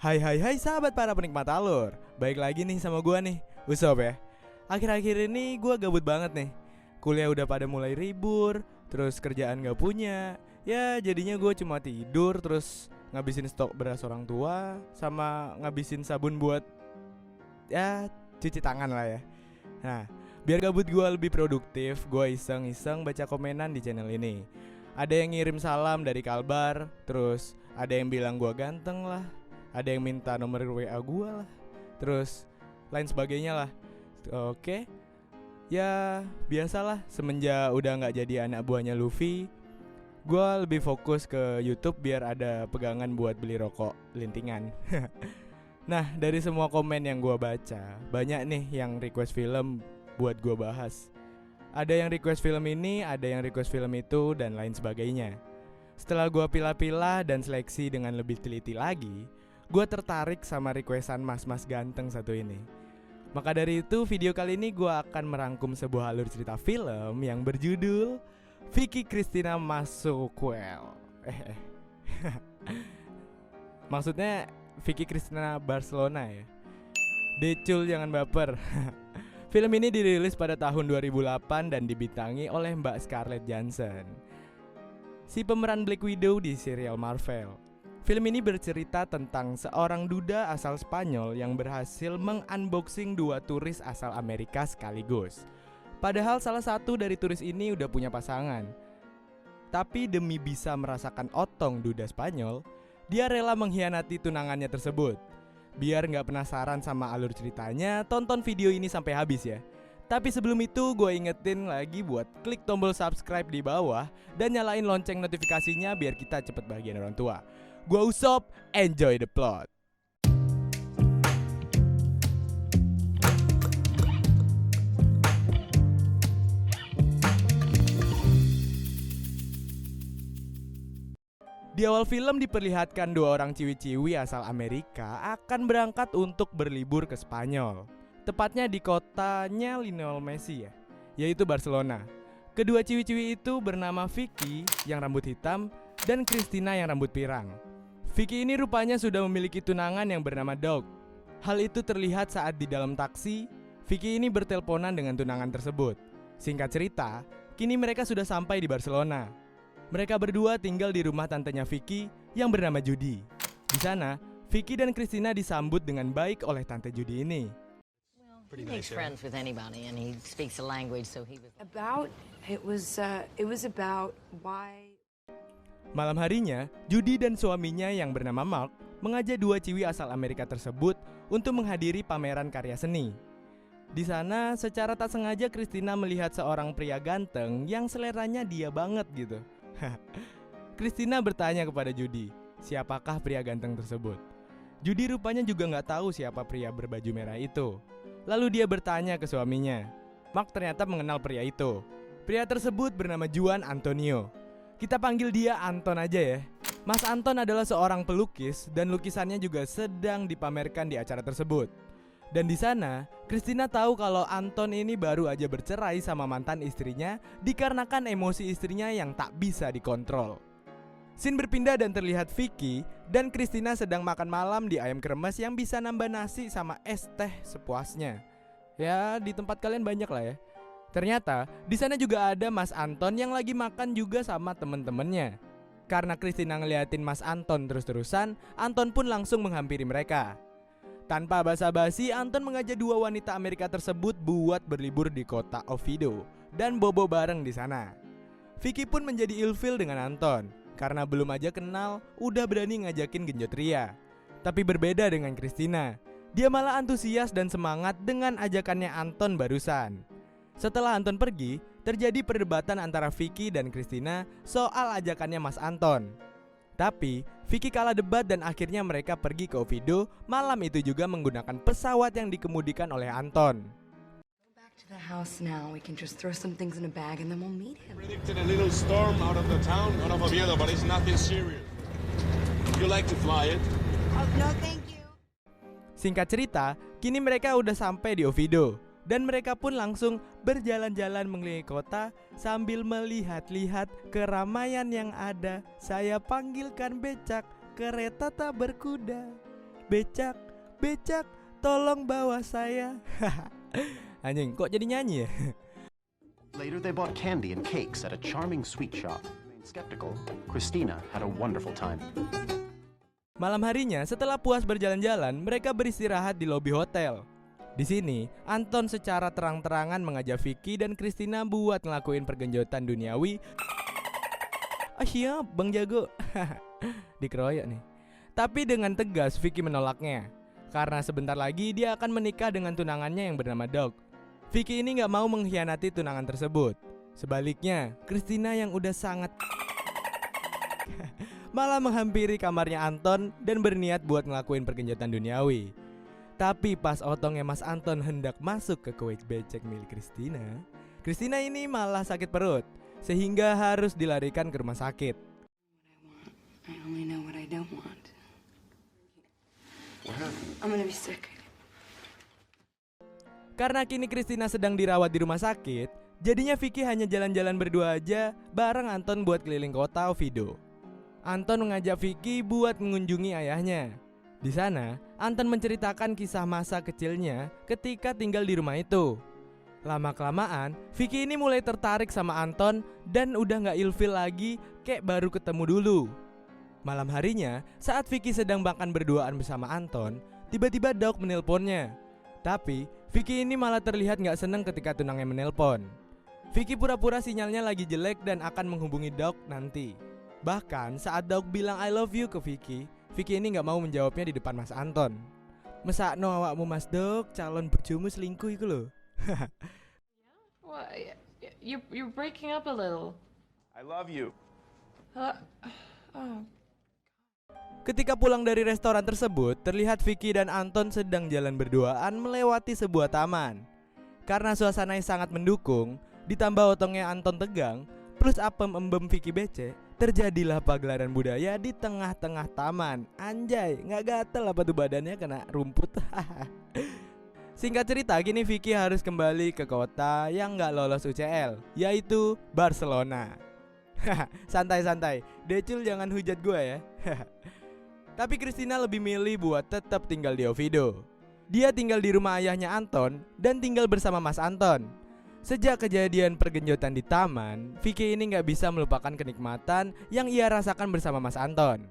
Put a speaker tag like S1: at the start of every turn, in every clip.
S1: Hai sahabat para penikmat alur. Baik lagi nih sama gua nih, Usop ya. Akhir-akhir ini gua gabut banget nih. Kuliah udah pada mulai libur, terus kerjaan gak punya. Ya jadinya gua cuma tidur terus ngabisin stok beras orang tua sama ngabisin sabun buat ya cuci tangan lah ya. Nah, biar gabut gua lebih produktif, gua iseng-iseng baca komenan di channel ini. Ada yang ngirim salam dari Kalbar, terus ada yang bilang gua ganteng lah, ada yang minta nomor WA gua lah, terus lain sebagainya lah. Oke, ya biasalah, semenjak udah gak jadi anak buahnya Luffy, gua lebih fokus ke YouTube biar ada pegangan buat beli rokok lintingan. Nah, dari semua komen yang gua baca, banyak nih yang request film buat gua bahas. Ada yang request film ini, ada yang request film itu, dan lain sebagainya. Setelah gua pilah-pilah dan seleksi dengan lebih teliti lagi, gua tertarik sama requestan mas-mas ganteng satu ini. Maka dari itu, video kali ini gua akan merangkum sebuah alur cerita film yang berjudul Vicky Cristina Masuquel. Maksudnya Vicky Cristina Barcelona ya. Decul jangan baper. Film ini dirilis pada tahun 2008 dan dibintangi oleh Mbak Scarlett Johansson, si pemeran Black Widow di serial Marvel. Film ini bercerita tentang seorang duda asal Spanyol yang berhasil mengunboxing dua turis asal Amerika sekaligus. Padahal salah satu dari turis ini udah punya pasangan. Tapi demi bisa merasakan otong duda Spanyol, dia rela mengkhianati tunangannya tersebut. Biar gak penasaran sama alur ceritanya, tonton video ini sampai habis ya. Tapi sebelum itu gue ingetin lagi buat klik tombol subscribe di bawah dan nyalain lonceng notifikasinya biar kita cepet bahagian orang tua. Gue Usop, enjoy the plot. Di awal film diperlihatkan dua orang ciwi-ciwi asal Amerika akan berangkat untuk berlibur ke Spanyol. Tepatnya di kotanya Lionel Messi ya, yaitu Barcelona. Kedua ciwi-ciwi itu bernama Vicky yang rambut hitam dan Cristina yang rambut pirang. Vicky ini rupanya sudah memiliki tunangan yang bernama Doug. Hal itu terlihat saat di dalam taksi, Vicky ini berteleponan dengan tunangan tersebut. Singkat cerita, kini mereka sudah sampai di Barcelona. Mereka berdua tinggal di rumah tantenya Vicky yang bernama Judy. Di sana, Vicky dan Cristina disambut dengan baik oleh tante Judy ini.
S2: He makes friends with anybody, and he speaks the language, so he was.
S3: It was about why.
S1: Malam harinya, Judy dan suaminya yang bernama Mark mengajak dua ciwi asal Amerika tersebut untuk menghadiri pameran karya seni. Di sana, secara tak sengaja Cristina melihat seorang pria ganteng yang seleranya dia banget gitu. Cristina bertanya kepada Judy, siapakah pria ganteng tersebut? Judy rupanya juga gak tahu siapa pria berbaju merah itu. Lalu dia bertanya ke suaminya. Mark ternyata mengenal pria itu. Pria tersebut bernama Juan Antonio. Kita panggil dia Anton aja ya. Mas Anton adalah seorang pelukis dan lukisannya juga sedang dipamerkan di acara tersebut. Dan di sana, Cristina tahu kalau Anton ini baru aja bercerai sama mantan istrinya dikarenakan emosi istrinya yang tak bisa dikontrol. Scene berpindah dan terlihat Vicky dan Cristina sedang makan malam di ayam kremes yang bisa nambah nasi sama es teh sepuasnya. Ya, di tempat kalian banyak lah ya. Ternyata di sana juga ada Mas Anton yang lagi makan juga sama temen-temennya. Karena Cristina ngeliatin Mas Anton terus-terusan, Anton pun langsung menghampiri mereka. Tanpa basa-basi, Anton mengajak dua wanita Amerika tersebut buat berlibur di kota Oviedo dan bobo bareng di sana. Vicky pun menjadi ilfil dengan Anton karena belum aja kenal udah berani ngajakin genjot ria. Tapi berbeda dengan Cristina, dia malah antusias dan semangat dengan ajakannya Anton barusan. Setelah Anton pergi, terjadi perdebatan antara Vicky dan Cristina soal ajakannya Mas Anton. Tapi Vicky kalah debat dan akhirnya mereka pergi ke Oviedo malam itu juga menggunakan pesawat yang dikemudikan oleh Anton.
S3: Back to the house now. We can just throw some things in a bag and then we'll meet him.
S4: Predicted a little storm out of the town, out of Oviedo, but it's nothing serious. You like to fly it?
S3: Oh, no, thank you.
S1: Singkat cerita, kini mereka udah sampai di Oviedo dan mereka pun langsung berjalan-jalan mengelilingi kota sambil melihat-lihat keramaian yang ada. Saya panggilkan becak, kereta tak berkuda. becak, becak, tolong bawa saya. Anjing, kok jadi nyanyi ya?
S5: Later, they bought candy and cakes at a charming sweet shop. Skeptical, Christina had a wonderful time.
S1: Malam harinya, setelah puas berjalan-jalan, mereka beristirahat di lobi hotel. Di sini, Anton secara terang-terangan mengajak Vicky dan Christina buat ngelakuin pergenjotan duniawi. Siap, Bang Jago. Dikeroyok nih. Tapi dengan tegas Vicky menolaknya, karena sebentar lagi dia akan menikah dengan tunangannya yang bernama Doug. Vicky ini gak mau mengkhianati tunangan tersebut. Sebaliknya, Christina yang udah sangat malah menghampiri kamarnya Anton dan berniat buat ngelakuin pergenjotan duniawi. Tapi pas otongnya Mas Anton hendak masuk ke kuek becek milik Christina, Christina ini malah sakit perut, sehingga harus dilarikan ke rumah sakit.
S3: I only know what I don't want. I'm gonna be sick.
S1: Karena kini Christina sedang dirawat di rumah sakit, jadinya Vicky hanya jalan-jalan berdua aja bareng Anton buat keliling kota Oviedo. Anton mengajak Vicky buat mengunjungi ayahnya. Di sana, Anton menceritakan kisah masa kecilnya ketika tinggal di rumah itu. Lama-kelamaan, Vicky ini mulai tertarik sama Anton dan udah gak ilfil lagi kayak baru ketemu dulu. Malam harinya, saat Vicky sedang makan berduaan bersama Anton, tiba-tiba Doug menelponnya. Tapi, Vicky ini malah terlihat gak seneng ketika tunangnya menelpon. Vicky pura-pura sinyalnya lagi jelek dan akan menghubungi Doug nanti. Bahkan saat Doug bilang I love you ke Vicky, Vicky ini gak mau menjawabnya di depan Mas Anton. Mesakno awakmu Mas Doug, calon bojomu selingkuh iku lho.
S6: Well, you're breaking up a little.
S5: I love you.
S6: Oh.
S1: Ketika pulang dari restoran tersebut, terlihat Vicky dan Anton sedang jalan berduaan melewati sebuah taman. Karena suasananya sangat mendukung, ditambah otongnya Anton tegang, plus apem embem Vicky becek, terjadilah pagelaran budaya di tengah-tengah taman. Anjay, gak gatel apa tuh badannya kena rumput. Singkat cerita, kini Vicky harus kembali ke kota yang gak lolos UCL, yaitu Barcelona. Santai-santai, Decul jangan hujat gue ya. Tapi Christina lebih milih buat tetap tinggal di Oviedo. Dia tinggal di rumah ayahnya Anton dan tinggal bersama Mas Anton. Sejak kejadian pergenjotan di taman, Vicky ini gak bisa melupakan kenikmatan yang ia rasakan bersama Mas Anton.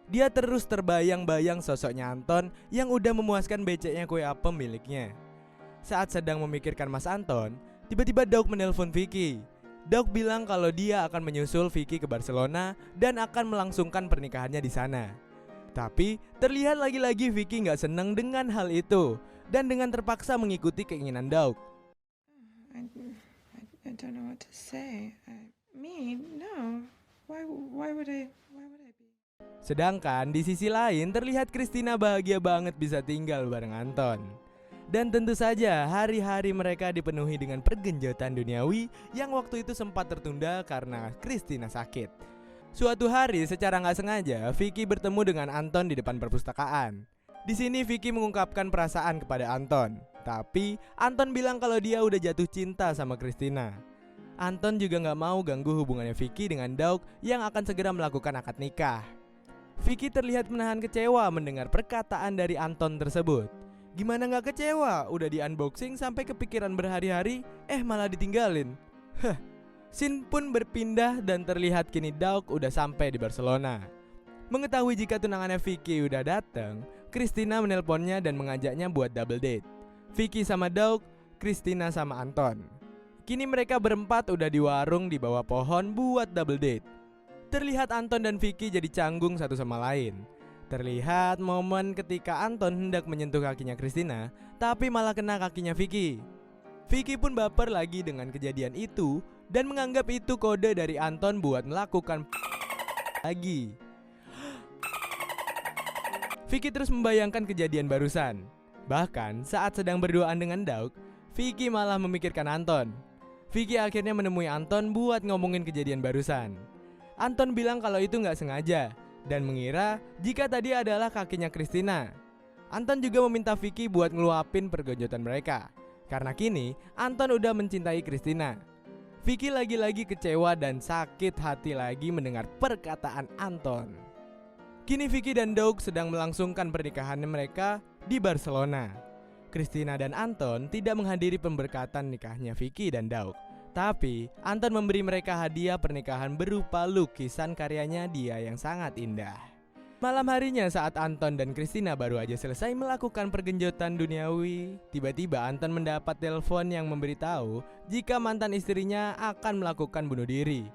S1: Dia terus terbayang-bayang sosoknya Anton yang udah memuaskan beceknya kue apem miliknya. Saat sedang memikirkan Mas Anton, tiba-tiba Doug menelpon Vicky. Doug bilang kalau dia akan menyusul Vicky ke Barcelona dan akan melangsungkan pernikahannya di sana. Tapi terlihat lagi-lagi Vicky gak senang dengan hal itu dan dengan terpaksa mengikuti keinginan Doug.
S6: I don't know what to say. No. Why would I be?
S1: Sedangkan di sisi lain terlihat Christina bahagia banget bisa tinggal bareng Anton. Dan tentu saja hari-hari mereka dipenuhi dengan pergenjotan duniawi yang waktu itu sempat tertunda karena Christina sakit. Suatu hari secara nggak sengaja Vicky bertemu dengan Anton di depan perpustakaan. Di sini Vicky mengungkapkan perasaan kepada Anton, tapi Anton bilang kalau dia udah jatuh cinta sama Christina. Anton juga nggak mau ganggu hubungannya Vicky dengan Doug yang akan segera melakukan akad nikah. Vicky terlihat menahan kecewa mendengar perkataan dari Anton tersebut. Gimana nggak kecewa? Udah di unboxing sampai kepikiran berhari-hari, malah ditinggalin. Scene pun berpindah dan terlihat kini Doug udah sampai di Barcelona. Mengetahui jika tunangannya Vicky udah datang, Christina menelponnya dan mengajaknya buat double date. Vicky sama Doug, Christina sama Anton. Kini mereka berempat udah di warung di bawah pohon buat double date. Terlihat Anton dan Vicky jadi canggung satu sama lain. Terlihat momen ketika Anton hendak menyentuh kakinya Christina, tapi malah kena kakinya Vicky. Vicky pun baper lagi dengan kejadian itu dan menganggap itu kode dari Anton buat melakukan lagi. Vicky terus membayangkan kejadian barusan. Bahkan saat sedang berduaan dengan Doug, Vicky malah memikirkan Anton. Vicky akhirnya menemui Anton buat ngomongin kejadian barusan. Anton bilang kalau itu gak sengaja dan mengira jika tadi adalah kakinya Christina. Anton juga meminta Vicky buat ngeluapin pergenjotan mereka, karena kini Anton udah mencintai Christina. Vicky lagi-lagi kecewa dan sakit hati lagi mendengar perkataan Anton. Kini Vicky dan Doug sedang melangsungkan pernikahan mereka di Barcelona. Christina dan Anton tidak menghadiri pemberkatan nikahnya Vicky dan Doug. Tapi Anton memberi mereka hadiah pernikahan berupa lukisan karyanya dia yang sangat indah. Malam harinya saat Anton dan Christina baru aja selesai melakukan pergenjotan duniawi, tiba-tiba Anton mendapat telepon yang memberitahu jika mantan istrinya akan melakukan bunuh diri.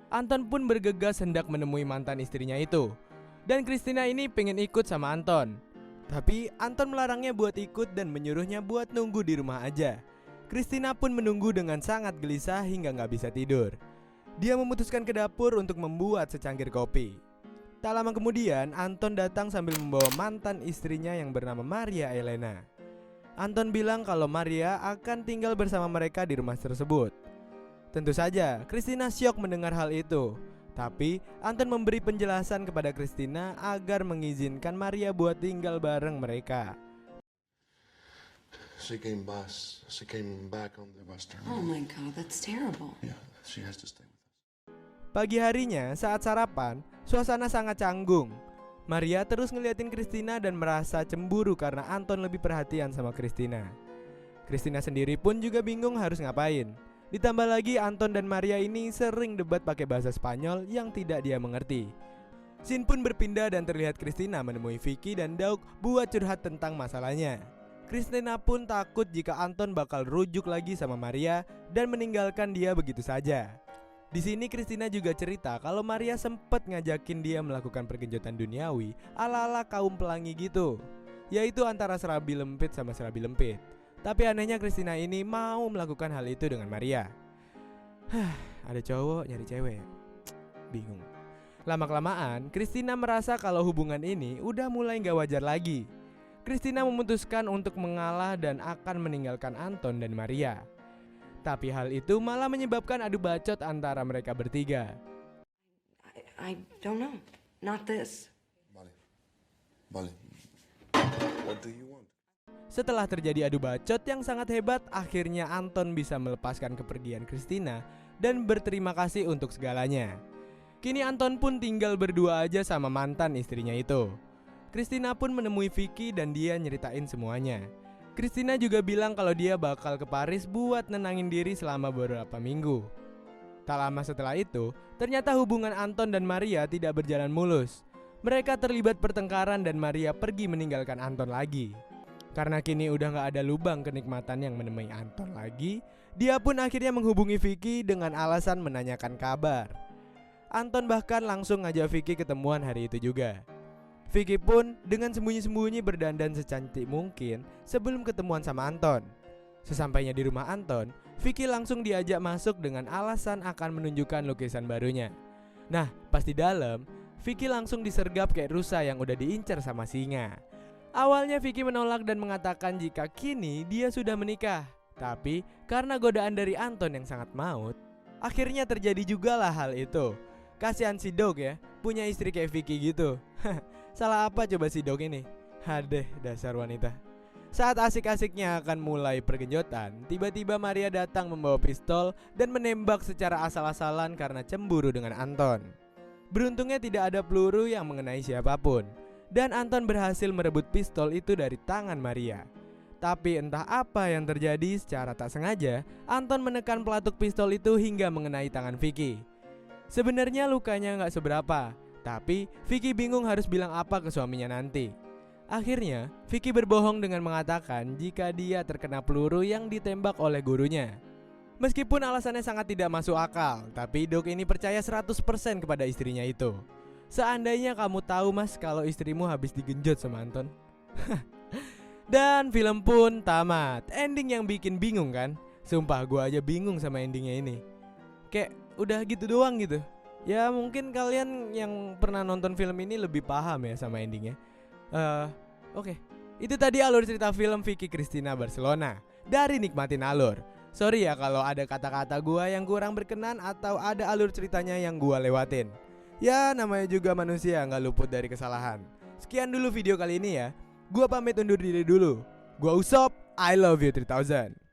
S1: Anton pun bergegas hendak menemui mantan istrinya itu. Dan Christina ini pengen ikut sama Anton. Tapi Anton melarangnya buat ikut dan menyuruhnya buat nunggu di rumah aja. Christina pun menunggu dengan sangat gelisah hingga gak bisa tidur. Dia memutuskan ke dapur untuk membuat secangkir kopi. Tak lama kemudian Anton datang sambil membawa mantan istrinya yang bernama Maria Elena. Anton bilang kalau Maria akan tinggal bersama mereka di rumah tersebut. Tentu saja Christina syok mendengar hal itu. Tapi Anton memberi penjelasan kepada Christina agar mengizinkan Maria buat tinggal bareng mereka.
S4: She came back on the bus terminal.
S3: Oh my God, that's terrible.
S4: Yeah, she has to stay with us.
S1: Pagi harinya saat sarapan, suasana sangat canggung. Maria terus ngeliatin Christina dan merasa cemburu karena Anton lebih perhatian sama Christina. Christina sendiri pun juga bingung harus ngapain. Ditambah lagi Anton dan Maria ini sering debat pakai bahasa Spanyol yang tidak dia mengerti. Scene pun berpindah dan terlihat Christina menemui Vicky dan Doug buat curhat tentang masalahnya. Christina pun takut jika Anton bakal rujuk lagi sama Maria dan meninggalkan dia begitu saja. Di sini Christina juga cerita kalau Maria sempat ngajakin dia melakukan pergenjotan duniawi ala-ala kaum pelangi gitu, yaitu antara serabi lempit sama serabi lempit. Tapi anehnya Christina ini mau melakukan hal itu dengan Maria. Ada cowok nyari cewek. Bingung. Lama-kelamaan Christina merasa kalau hubungan ini udah mulai gak wajar lagi. Christina memutuskan untuk mengalah dan akan meninggalkan Anton dan Maria. Tapi hal itu malah menyebabkan adu bacot antara mereka bertiga.
S3: I don't know. Not this.
S4: Vale. What do you want?
S1: Setelah terjadi adu bacot yang sangat hebat, akhirnya Anton bisa melepaskan kepergian Christina dan berterima kasih untuk segalanya. Kini Anton pun tinggal berdua aja sama mantan istrinya itu. Christina pun menemui Vicky dan dia nyeritain semuanya. Christina juga bilang kalau dia bakal ke Paris buat nenangin diri selama beberapa minggu. Tak lama setelah itu, ternyata hubungan Anton dan Maria tidak berjalan mulus. Mereka terlibat pertengkaran dan Maria pergi meninggalkan Anton lagi. Karena kini udah gak ada lubang kenikmatan yang menemui Anton lagi, dia pun akhirnya menghubungi Vicky dengan alasan menanyakan kabar. Anton bahkan langsung ngajak Vicky ketemuan hari itu juga. Vicky pun dengan sembunyi-sembunyi berdandan secantik mungkin sebelum ketemuan sama Anton. Sesampainya di rumah Anton, Vicky langsung diajak masuk dengan alasan akan menunjukkan lukisan barunya. Nah, pas di dalam, Vicky langsung disergap kayak rusa yang udah diincar sama singa. Awalnya Vicky menolak dan mengatakan jika kini dia sudah menikah. Tapi karena godaan dari Anton yang sangat maut, akhirnya terjadi juga lah hal itu. Kasihan si Doug ya, punya istri kayak Vicky gitu. Salah apa coba si Doug ini? Hadeh, dasar wanita. Saat asik-asiknya akan mulai pergenjotan, tiba-tiba Maria datang membawa pistol dan menembak secara asal-asalan karena cemburu dengan Anton. Beruntungnya tidak ada peluru yang mengenai siapapun, dan Anton berhasil merebut pistol itu dari tangan Maria. Tapi entah apa yang terjadi, secara tak sengaja Anton menekan pelatuk pistol itu hingga mengenai tangan Vicky. Sebenarnya lukanya gak seberapa, tapi Vicky bingung harus bilang apa ke suaminya nanti. Akhirnya Vicky berbohong dengan mengatakan jika dia terkena peluru yang ditembak oleh gurunya. Meskipun alasannya sangat tidak masuk akal, tapi Doug ini percaya 100% kepada istrinya itu. Seandainya kamu tahu mas kalau istrimu habis digenjot sama Anton. Dan film pun tamat. Ending yang bikin bingung kan? Sumpah gua aja bingung sama endingnya ini. Kayak udah gitu doang gitu. Ya mungkin kalian yang pernah nonton film ini lebih paham ya sama endingnya. Oke. Itu tadi alur cerita film Vicky Cristina Barcelona dari Nikmatin Alur. Sorry ya kalau ada kata-kata gua yang kurang berkenan atau ada alur ceritanya yang gua lewatin. Ya namanya juga manusia, gak luput dari kesalahan. Sekian dulu video kali ini ya. Gua pamit undur diri dulu. Gua Usop, I love you 3000.